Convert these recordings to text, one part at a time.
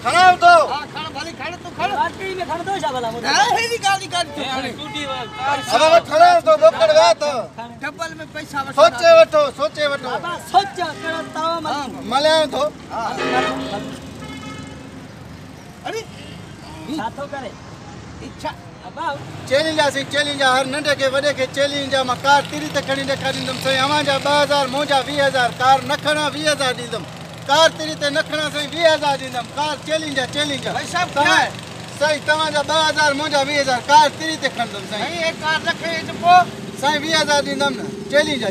खड़ा तो हां खड़ा भली खड़ा तू खड़ा गाड़ी में खड़ा तो जा भला मुझे हे नी गाड़ी कर तू टूटी अब खड़ा तो बोकड़ गा तो डबल में पैसा सोचे वठो बाबा सोच कर ताव मली मले तो अरे साथो करे इच्छा बाबा चैलेंज हर नंढे के वडे के चैलेंज मा कार तिरी ते खणी ॾेखारींदुमि साईं अवां जा 2000 मुंहिंजा 20000 कार न खणा 20000 ॾींदुमि कार तिरी ते न खणा साईं 20000 ॾींदुमि कार चैलेंज भाई साहब क्या है साईं तव्हां जा 2000 मुंहिंजा 20000 कार तिरी ते खणंदुमि साईं नहीं एक कार रखे तो पो साईं 20000 ॾींदुमि न चैलेंज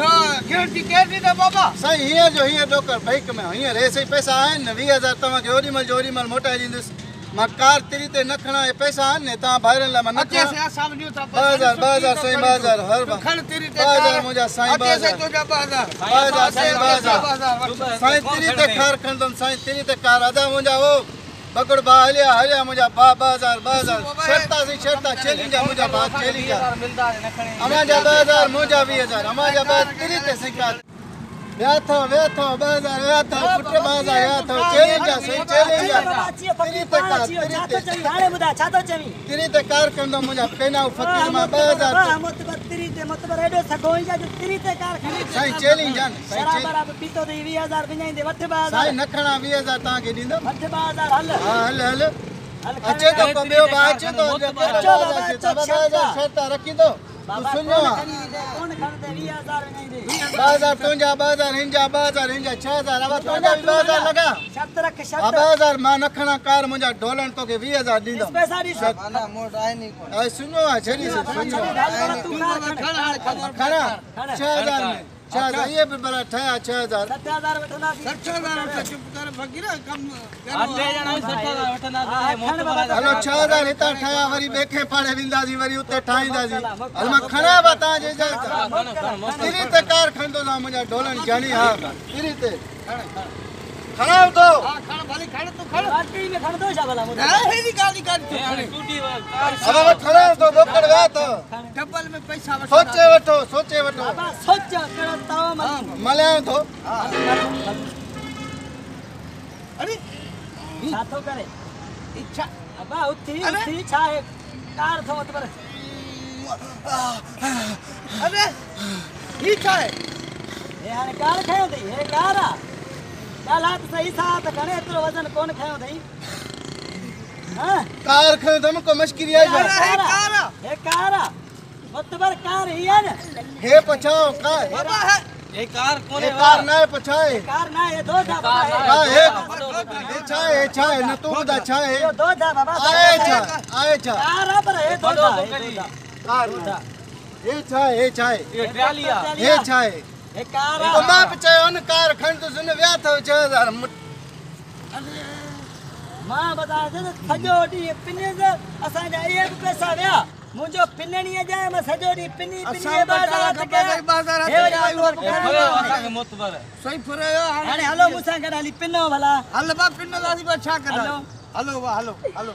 हां गारंटी के दे बाबा साईं हीअं डोकर बाइक में हीअं रे साईं पैसा आहिनि न 20000 तव्हांखे ओॾी महिल मोटाए ॾींदुसि मां कार तिरी ते न खणा हे पैसा आहिनि न तव्हां भाइरनि लाइ मां न अचे से समझो था 2000 साईं 2000 हर बार खण तेरी ते 2000 मुंहिंजा साईं अचे से 2000 तुझा 2000 साईं 2000 साईं तिरी ते कार खणंदुमि साईं तिरी ते कार अदा मुंहिंजा हो बगड़ बा हलिया मुंहिंजा 2000 शर्ता चैलेंज मुंहिंजा बा चैलेंज मिलदा न खणे अमां जा 2000 मुंहिंजा 20000 अमां जा 2000 तिरी ते साईं कार व्या थो 2000 व्या थो पुट 2000 व्या थो चैलेंज साईं तिरी ते कार कंदो मुंहिंजा पेना फकीर मां 2000 मतलब एडो सगोई जा तिरी ते कार खणी साईं चैलेंज आन साईं बराबर पीतो दे 20000 विञाईंदे वठ 2000 साईं न खणा 20000 तव्हांखे ॾींदुमि वठ 2000 हल हा हल अचे तो ॿियो बा अचे तो शर्ता रखींदो तूं सुञो कौन खणदे 20000 विञाईंदे 2000 तुंहिंजा 2000 हिंजा 2000 हिंजा 6000 अब तुंहिंजा 2000 लगा शर्त रख अब शर्त 2000 मां न खणा कार मुंहिंजा ढोलण तोखे 20000 ॾींदुमि पैसा दी ना मोट आए नहीं कोई ऐं सुञो आहे छॾी सुञो तू कार खणा 6000 में 6000 ये भी बड़ा ठया 6000 7000 वठना 60,000 चुप कर फकीर कम अटे जना 60,000 वठना हलो 6000 हितां ठया वरी ॿेखे पाड़े वेंदासीं वरी उते ठाहींदासीं हल मां खणा बा तव्हांजे तिरी ते कार खणंदो ना मुंहिंजा ढोलण जानी हा तिरी ते खणा तो हां खण भली खण तू खण गाड़ी में खण दो जा भला मुझे हे नी गाड़ी कर तू टूटी अब खणा तो बोकड़ गा तो डबल में पैसा सोचे वठो बाबा सोच कर ताव मली मले तो अरे साथो करे इच्छा बाबा उठी छा है कार थो मतलब अरे ही क्या है ए हाने कार खयो दई हे कार आ हालात सही साथ खणे एतरो वजन कोन खयो दई हां कार खण तुम को मश्किरी आई हे कार मतलब कार ही है न हे पछाओ कार बाबा है ये कार कोने कार ना पछाए कार ना ये दो जा बाबा हां हे छाए न तू दा छाए ये दो जा बाबा आए छा कार पर हे दो जा कार हे छाए ये ट्रालिया हे छाए हे कार तो मां पचायो न कार खण तो सुन व्या थो 6000 मां बता दे सजो डी पिने से असा जा एक पैसा व्या मुजो पिनणी जाए मैं सजो डी पिनी बाजार हे मोतबर सही फुरयो हाने हलो मुसा गडाली पिनो भला हल बा पिनो दादी बा छा कर हलो बा हलो